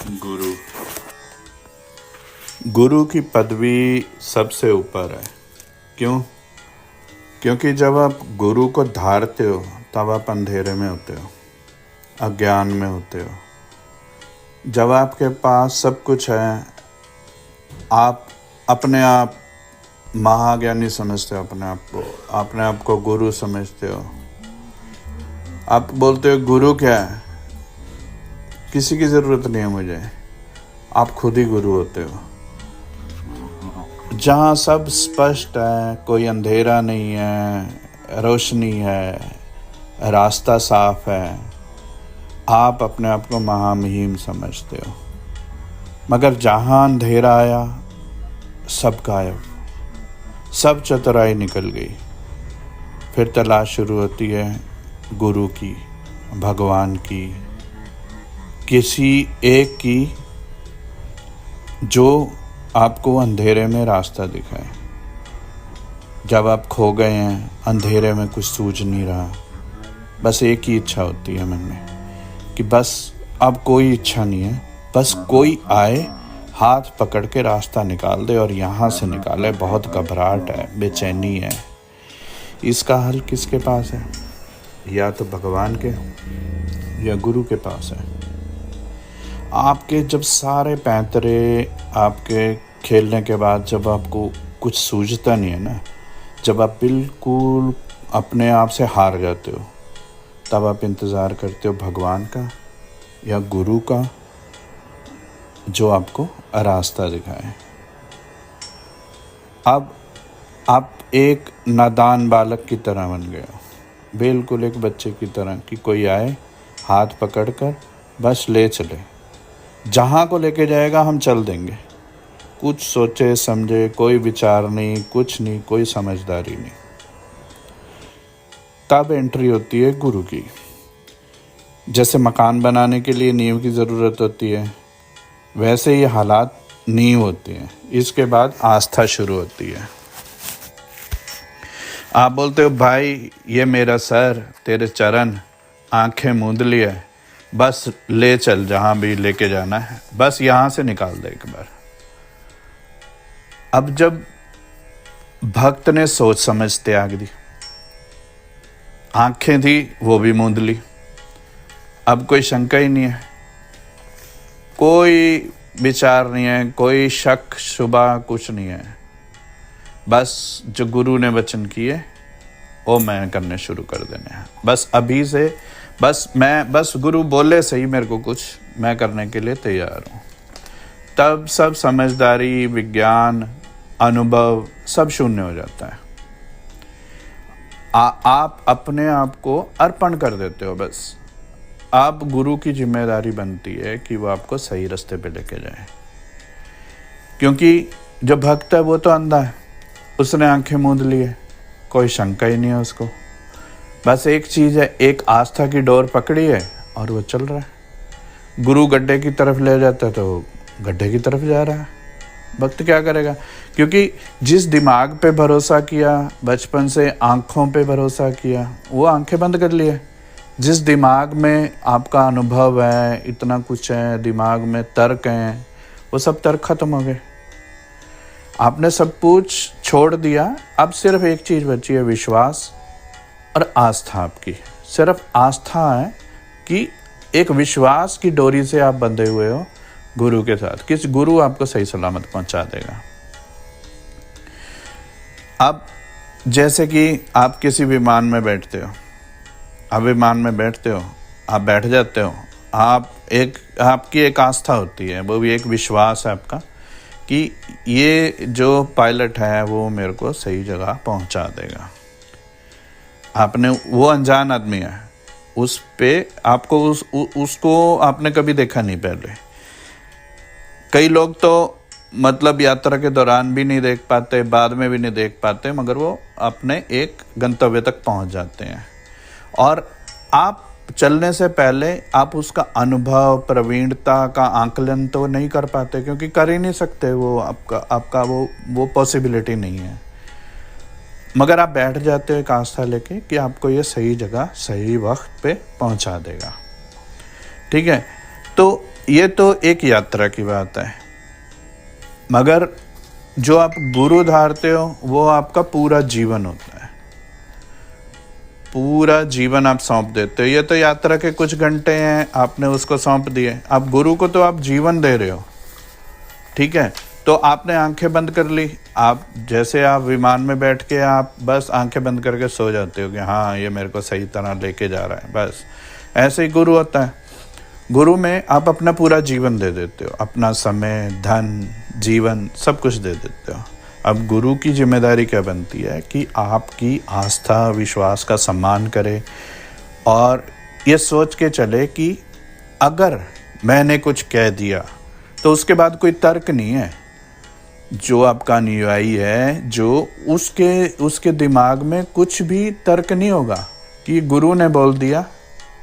गुरु गुरु की पदवी सबसे ऊपर है। क्यों? क्योंकि जब आप गुरु को धारते हो तब आप अंधेरे में होते हो, अज्ञान में होते हो। जब आपके पास सब कुछ है, आप अपने आप महाज्ञानी समझते हो, अपने आप को गुरु समझते हो। आप बोलते हो गुरु क्या है, किसी की ज़रूरत नहीं है मुझे, आप खुद ही गुरु होते हो। जहाँ सब स्पष्ट है, कोई अंधेरा नहीं है, रोशनी है, रास्ता साफ है, आप अपने आप को महामहिम समझते हो। मगर जहाँ अंधेरा आया, सब गायब, सब चतुराई निकल गई। फिर तलाश शुरू होती है गुरु की, भगवान की, किसी एक की जो आपको अंधेरे में रास्ता दिखाए। जब आप खो गए हैं, अंधेरे में कुछ सूझ नहीं रहा, बस एक ही इच्छा होती है मन में कि बस अब कोई इच्छा नहीं है, बस कोई आए, हाथ पकड़ के रास्ता निकाल दे और यहाँ से निकाले। बहुत घबराहट है, बेचैनी है। इसका हल किसके पास है? या तो भगवान के या गुरु के पास है। आपके जब सारे पैंतरे आपके खेलने के बाद जब आपको कुछ सूझता नहीं है ना, जब आप बिल्कुल अपने आप से हार जाते हो, तब आप इंतज़ार करते हो भगवान का या गुरु का जो आपको रास्ता दिखाए। अब आप एक नादान बालक की तरह बन गए हो, बिल्कुल एक बच्चे की तरह कि कोई आए, हाथ पकड़कर बस ले चले, जहाँ को लेके जाएगा हम चल देंगे। कुछ सोचे समझे, कोई विचार नहीं, कुछ नहीं, कोई समझदारी नहीं। तब एंट्री होती है गुरु की। जैसे मकान बनाने के लिए नींव की ज़रूरत होती है, वैसे ही हालात नींव होती हैं। इसके बाद आस्था शुरू होती है। आप बोलते हो भाई ये मेरा सर, तेरे चरण, आंखें मूंद लिए, बस ले चल जहाँ भी लेके जाना है, बस यहाँ से निकाल दे एक बार। अब जब भक्त ने सोच समझ त्याग दी, आंखें थी वो भी मूंद ली, अब कोई शंका ही नहीं है, कोई विचार नहीं है, कोई शक शुबा कुछ नहीं है। बस जो गुरु ने वचन किए वो मैं करने शुरू कर देने हैं। बस अभी से बस गुरु बोले सही मेरे को कुछ, मैं करने के लिए तैयार हूँ। तब सब समझदारी, विज्ञान, अनुभव सब शून्य हो जाता है। आप अपने आप को अर्पण कर देते हो। बस आप गुरु की जिम्मेदारी बनती है कि वो आपको सही रास्ते पे लेके जाए। क्योंकि जो भक्त है वो तो अंधा है, उसने आंखें मूंद ली है, कोई शंका ही नहीं है उसको। बस एक चीज़ है, एक आस्था की डोर पकड़ी है और वो चल रहा है। गुरु गड्ढे की तरफ ले जाता है तो गड्ढे की तरफ जा रहा है। भक्त क्या करेगा? क्योंकि जिस दिमाग पे भरोसा किया, बचपन से आँखों पे भरोसा किया, वो आंखें बंद कर लिए। जिस दिमाग में आपका अनुभव है, इतना कुछ है, दिमाग में तर्क हैं, वो सब तर्क खत्म हो गए। आपने सब कुछ छोड़ दिया। अब सिर्फ एक चीज़ बची है, विश्वास और आस्था। आपकी सिर्फ आस्था है कि एक विश्वास की डोरी से आप बंधे हुए हो गुरु के साथ, किस गुरु आपको सही सलामत पहुंचा देगा। अब जैसे कि आप किसी विमान में बैठते हो, आप विमान में बैठते हो, आप बैठ जाते हो, आपकी एक आस्था होती है, वो भी एक विश्वास है आपका कि ये जो पायलट है वो मेरे को सही जगह पहुंचा देगा। आपने वो अनजान आदमी है, उस पे आपको उसको आपने कभी देखा नहीं पहले। कई लोग तो मतलब यात्रा के दौरान भी नहीं देख पाते, बाद में भी नहीं देख पाते, मगर वो अपने एक गंतव्य तक पहुंच जाते हैं। और आप चलने से पहले आप उसका अनुभव, प्रवीणता का आंकलन तो नहीं कर पाते, क्योंकि कर ही नहीं सकते। वो आपका वो पॉसिबिलिटी नहीं है। मगर आप बैठ जाते हो एक आस्था लेके कि आपको ये सही जगह, सही वक्त पे पहुंचा देगा। ठीक है? तो ये तो एक यात्रा की बात है, मगर जो आप गुरु धारते हो वो आपका पूरा जीवन होता है, पूरा जीवन आप सौंप देते हो। ये तो यात्रा के कुछ घंटे हैं, आपने उसको सौंप दिए। आप गुरु को तो आप जीवन दे रहे हो, ठीक है। तो आपने आंखें बंद कर ली, आप जैसे आप विमान में बैठ के आप बस आंखें बंद करके सो जाते हो कि हाँ ये मेरे को सही तरह लेके जा रहा है, बस ऐसे ही गुरु होता है। गुरु में आप अपना पूरा जीवन दे देते हो, अपना समय, धन, जीवन सब कुछ दे देते हो। अब गुरु की जिम्मेदारी क्या बनती है कि आपकी आस्था विश्वास का सम्मान करे और ये सोच के चले कि अगर मैंने कुछ कह दिया तो उसके बाद कोई तर्क नहीं है। जो आपका अनुयायी है, जो उसके दिमाग में कुछ भी तर्क नहीं होगा कि गुरु ने बोल दिया,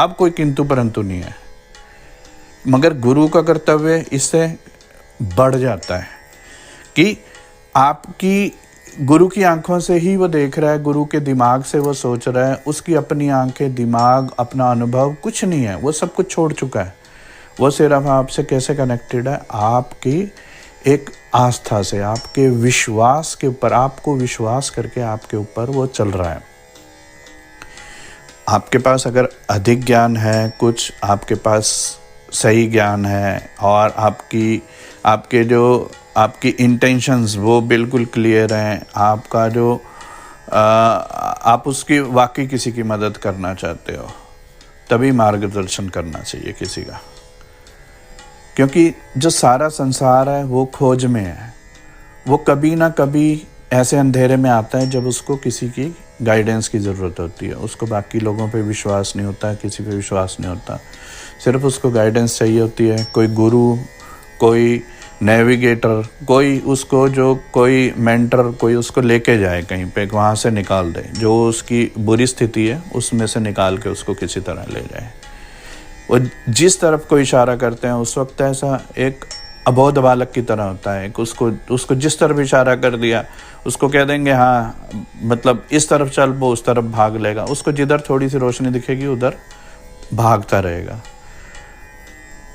अब कोई किंतु परंतु नहीं है। मगर गुरु का कर्तव्य इससे बढ़ जाता है कि आपकी गुरु की आंखों से ही वो देख रहा है, गुरु के दिमाग से वो सोच रहा है, उसकी अपनी आंखें, दिमाग, अपना अनुभव कुछ नहीं है, वो सब कुछ छोड़ चुका है। वो सिर्फ आपसे कैसे कनेक्टेड है, आपकी एक आस्था से, आपके विश्वास के ऊपर, आपको विश्वास करके आपके ऊपर वो चल रहा है। आपके पास अगर अधिक ज्ञान है, कुछ आपके पास सही ज्ञान है और आपकी इंटेंशंस वो बिल्कुल क्लियर हैं, आपका जो आप उसकी वाकई किसी की मदद करना चाहते हो, तभी मार्गदर्शन करना चाहिए किसी का। क्योंकि जो सारा संसार है वो खोज में है, वो कभी ना कभी ऐसे अंधेरे में आता है जब उसको किसी की गाइडेंस की ज़रूरत होती है। उसको बाकी लोगों पे विश्वास नहीं होता, किसी पे विश्वास नहीं होता, सिर्फ उसको गाइडेंस चाहिए होती है। कोई गुरु, कोई नेविगेटर, कोई मेंटर, कोई उसको लेके जाए कहीं पे, वहाँ से निकाल दे, जो उसकी बुरी स्थिति है उसमें से निकाल के उसको किसी तरह ले जाए। वो जिस तरफ को इशारा करते हैं उस वक्त ऐसा एक अबोध बालक की तरह होता है। उसको जिस तरफ इशारा कर दिया, उसको कह देंगे हाँ मतलब इस तरफ चल, वो उस तरफ भाग लेगा। उसको जिधर थोड़ी सी रोशनी दिखेगी उधर भागता रहेगा।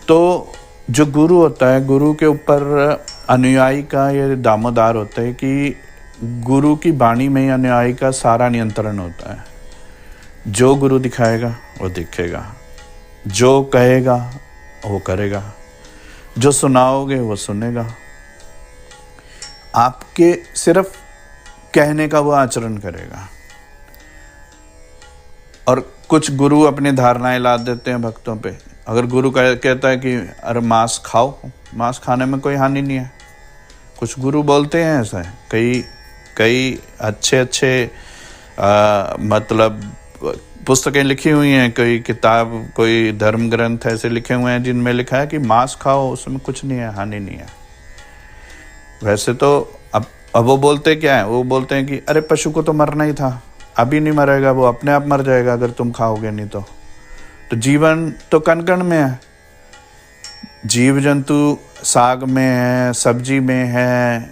तो जो गुरु होता है, गुरु के ऊपर अनुयायी का ये दामोदार होता है कि गुरु की वाणी में ही अनुयायी का सारा नियंत्रण होता है। जो गुरु दिखाएगा वो दिखेगा, जो कहेगा वो करेगा, जो सुनाओगे वो सुनेगा। आपके सिर्फ कहने का वो आचरण करेगा। और कुछ गुरु अपनी धारणाएं ला देते हैं भक्तों पे। अगर गुरु कहता है कि अरे मांस खाओ, मांस खाने में कोई हानि नहीं है, कुछ गुरु बोलते हैं ऐसा है। कई अच्छे मतलब पुस्तकें लिखी हुई हैं, कोई किताब, कोई धर्म ग्रंथ ऐसे लिखे हुए हैं जिनमें लिखा है कि मांस खाओ, उसमें कुछ नहीं है, हानि नहीं है। वैसे तो अब वो बोलते क्या है, वो बोलते हैं कि अरे पशु को तो मरना ही था, अभी नहीं मरेगा, वो अपने आप मर जाएगा अगर तुम खाओगे नहीं तो जीवन तो कण कण में है। जीव जंतु साग में है, सब्जी में है,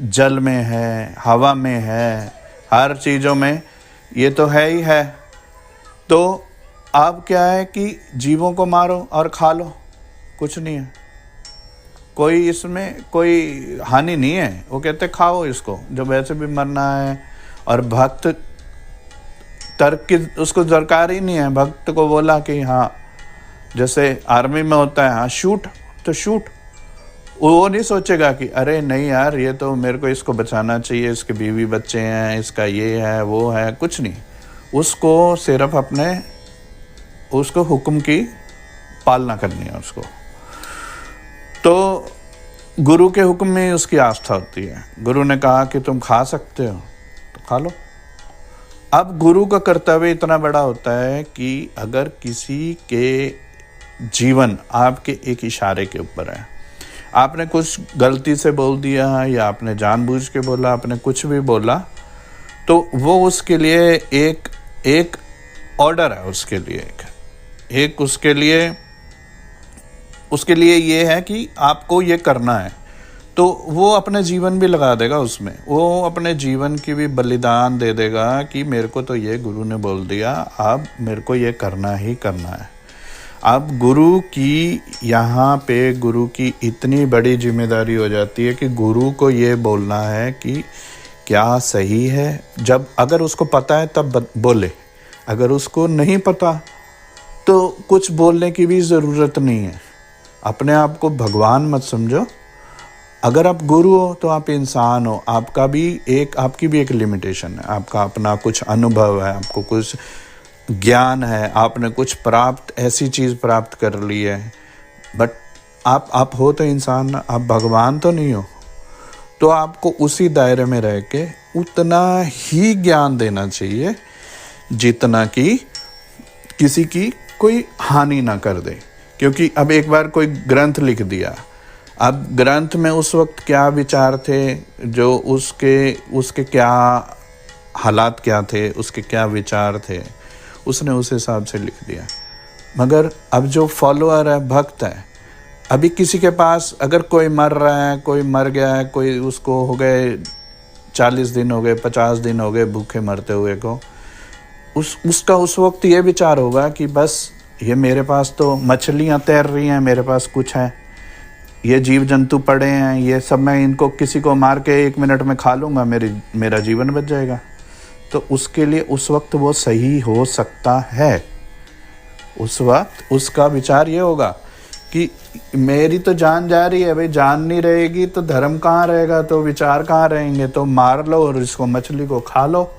जल में है, हवा में है, हर चीज़ों में ये तो है ही है। तो अब क्या है कि जीवों को मारो और खा लो, कुछ नहीं है, कोई इसमें कोई हानि नहीं है। वो कहते खाओ इसको, जब वैसे भी मरना है। और भक्त तर्क की उसको दरकार ही नहीं है। भक्त को बोला कि हाँ, जैसे आर्मी में होता है, हाँ शूट तो शूट, वो नहीं सोचेगा कि अरे नहीं यार ये तो मेरे को इसको बचाना चाहिए, इसके बीवी बच्चे हैं, इसका ये है वो है, कुछ नहीं। उसको सिर्फ उसको हुक्म की पालना करनी है उसको। तो गुरु के हुक्म में उसकी आस्था होती है। गुरु ने कहा कि तुम खा सकते हो तो खा लो। अब गुरु का कर्तव्य इतना बड़ा होता है कि अगर किसी के जीवन आपके एक इशारे के ऊपर है, आपने कुछ गलती से बोल दिया या आपने जानबूझ के बोला, आपने कुछ भी बोला, तो वो उसके लिए एक ऑर्डर है, उसके लिए एक उसके लिए ये है कि आपको ये करना है। तो वो अपने जीवन भी लगा देगा उसमें, वो अपने जीवन की भी बलिदान दे देगा कि मेरे को तो ये गुरु ने बोल दिया, अब मेरे को ये करना ही करना है। अब गुरु की यहाँ पे गुरु की इतनी बड़ी जिम्मेदारी हो जाती है कि गुरु को ये बोलना है कि क्या सही है। जब अगर उसको पता है तब बोले, अगर उसको नहीं पता तो कुछ बोलने की भी ज़रूरत नहीं है। अपने आप को भगवान मत समझो। अगर आप गुरु हो तो आप इंसान हो, आपकी भी एक लिमिटेशन है, आपका अपना कुछ अनुभव है, आपको कुछ ज्ञान है, आपने कुछ ऐसी चीज़ प्राप्त कर ली है, बट आप हो तो इंसान, आप भगवान तो नहीं हो। तो आपको उसी दायरे में रह के उतना ही ज्ञान देना चाहिए जितना कि किसी की कोई हानि ना कर दे। क्योंकि अब एक बार कोई ग्रंथ लिख दिया, अब ग्रंथ में उस वक्त क्या विचार थे, जो उसके क्या हालात क्या थे, उसके क्या विचार थे, उसने उस हिसाब से लिख दिया। मगर अब जो फॉलोअर है, भक्त है, अभी किसी के पास अगर कोई मर रहा है, कोई मर गया है, कोई उसको हो गए 40 दिन हो गए, 50 दिन हो गए भूखे मरते हुए को, उसका उस वक्त ये विचार होगा कि बस ये मेरे पास तो मछलियाँ तैर रही हैं, मेरे पास कुछ है, ये जीव जंतु पड़े हैं, ये सब मैं इनको किसी को मार के 1 मिनट में खा लूँगा, मेरा जीवन बच जाएगा। तो उसके लिए उस वक्त वो सही हो सकता है। उस वक्त उसका विचार ये होगा कि मेरी तो जान जा रही है, भाई जान नहीं रहेगी तो धर्म कहाँ रहेगा, तो विचार कहाँ रहेंगे, तो मार लो और इसको मछली को खा लो,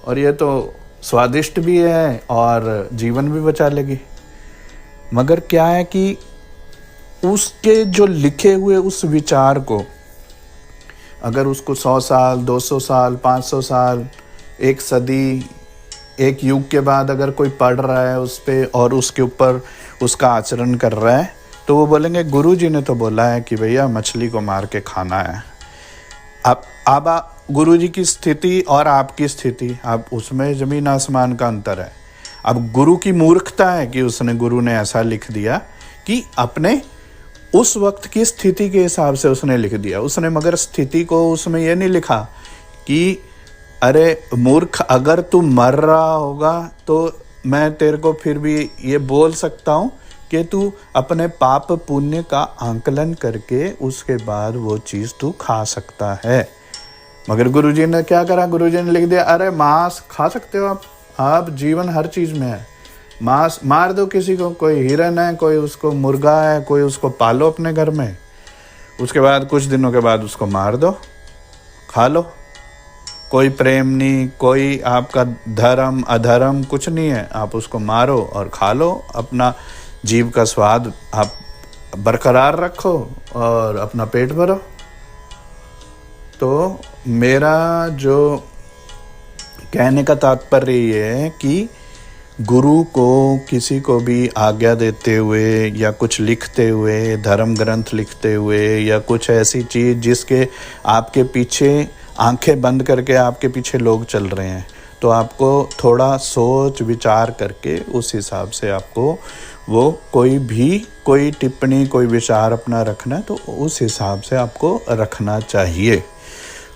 और ये तो स्वादिष्ट भी है और जीवन भी बचा लेगी। मगर क्या है कि उसके जो लिखे हुए उस विचार को अगर उसको 100 साल, 200 साल, 500 साल, 1 सदी, 1 युग के बाद अगर कोई पढ़ रहा है उस पे और उसके ऊपर उसका आचरण कर रहा है, तो वो बोलेंगे गुरु जी ने तो बोला है कि भैया मछली को मार के खाना है। अब गुरु जी की स्थिति और आपकी स्थिति, अब उसमें ज़मीन आसमान का अंतर है। अब गुरु की मूर्खता है कि गुरु ने ऐसा लिख दिया कि अपने उस वक्त की स्थिति के हिसाब से उसने लिख दिया। उसने मगर स्थिति को उसमें ये नहीं लिखा कि अरे मूर्ख, अगर तू मर रहा होगा तो मैं तेरे को फिर भी ये बोल सकता हूँ कि तू अपने पाप पुण्य का आंकलन करके उसके बाद वो चीज़ तू खा सकता है। मगर गुरुजी ने क्या करा, गुरुजी ने लिख दिया अरे मांस खा सकते हो आप जीवन हर चीज़ में है, मांस मार दो किसी को, कोई हिरन है, कोई उसको मुर्गा है, कोई उसको पालो अपने घर में, उसके बाद कुछ दिनों के बाद उसको मार दो, खा लो। कोई प्रेम नहीं, कोई आपका धर्म अधर्म कुछ नहीं है, आप उसको मारो और खा लो, अपना जीव का स्वाद आप बरकरार रखो और अपना पेट भरो। तो मेरा जो कहने का तात्पर्य ये है कि गुरु को किसी को भी आज्ञा देते हुए या कुछ लिखते हुए, धर्म ग्रंथ लिखते हुए या कुछ ऐसी चीज़ जिसके आपके पीछे आंखें बंद करके आपके पीछे लोग चल रहे हैं, तो आपको थोड़ा सोच विचार करके उस हिसाब से आपको वो कोई टिप्पणी, कोई विचार अपना रखना है तो उस हिसाब से आपको रखना चाहिए।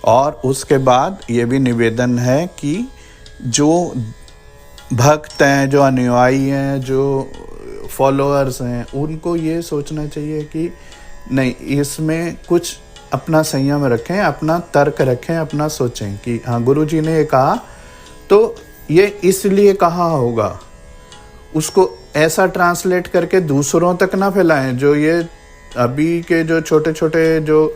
और उसके बाद ये भी निवेदन है कि जो भक्त हैं, जो अनुयायी हैं, जो फॉलोअर्स हैं, उनको ये सोचना चाहिए कि नहीं, इसमें कुछ अपना संयम रखें, अपना तर्क रखें, अपना सोचें कि हाँ गुरु जी ने ये कहा तो ये इसलिए कहा होगा, उसको ऐसा ट्रांसलेट करके दूसरों तक ना फैलाएं। जो ये अभी के जो छोटे छोटे जो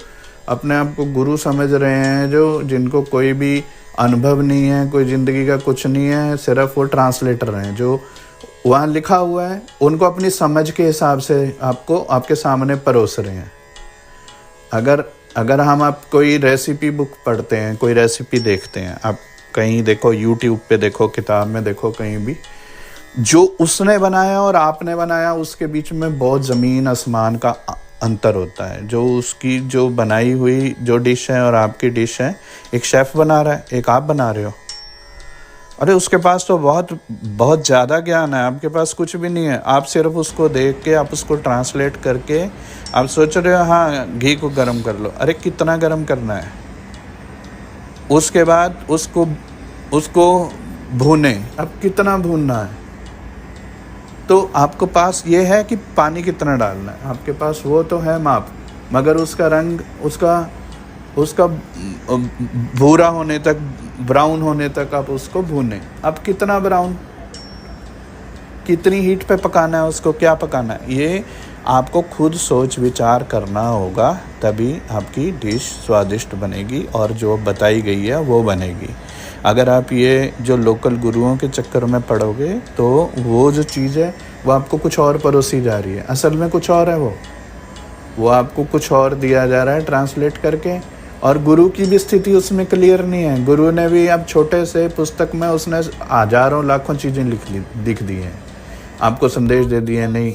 अपने आप को गुरु समझ रहे हैं, जो जिनको कोई भी अनुभव नहीं है, कोई ज़िंदगी का कुछ नहीं है, सिर्फ वो ट्रांसलेटर हैं, जो वहाँ लिखा हुआ है उनको अपनी समझ के हिसाब से आपके सामने परोस रहे हैं। अगर आप कोई रेसिपी बुक पढ़ते हैं, कोई रेसिपी देखते हैं, आप कहीं देखो, यूट्यूब पे देखो, किताब में देखो, कहीं भी, जो उसने बनाया और आपने बनाया उसके बीच में बहुत ज़मीन आसमान का अंतर होता है। जो उसकी जो बनाई हुई जो डिश है और आपकी डिश है, एक शेफ़ बना रहा है, एक आप बना रहे हो। अरे उसके पास तो बहुत ज़्यादा ज्ञान है, आपके पास कुछ भी नहीं है। आप सिर्फ उसको देख के, आप उसको ट्रांसलेट करके आप सोच रहे हो हाँ घी को गर्म कर लो। अरे कितना गर्म करना है, उसके बाद उसको भूने, अब कितना भूनना है, तो आपको पास ये है कि पानी कितना डालना है, आपके पास वो तो है माप, मगर उसका रंग उसका भूरा होने तक, ब्राउन होने तक आप उसको भूनें। अब कितना ब्राउन, कितनी हीट पे पकाना है उसको, क्या पकाना है, ये आपको खुद सोच विचार करना होगा, तभी आपकी डिश स्वादिष्ट बनेगी और जो बताई गई है वो बनेगी। अगर आप ये जो लोकल गुरुओं के चक्कर में पड़ोगे तो वो जो चीज़ है वो आपको कुछ और परोसी जा रही है, असल में कुछ और है, वो आपको कुछ और दिया जा रहा है ट्रांसलेट करके। और गुरु की भी स्थिति उसमें क्लियर नहीं है। गुरु ने भी अब छोटे से पुस्तक में उसने हजारों लाखों चीज़ें लिख दी हैं, आपको संदेश दे दिए, नहीं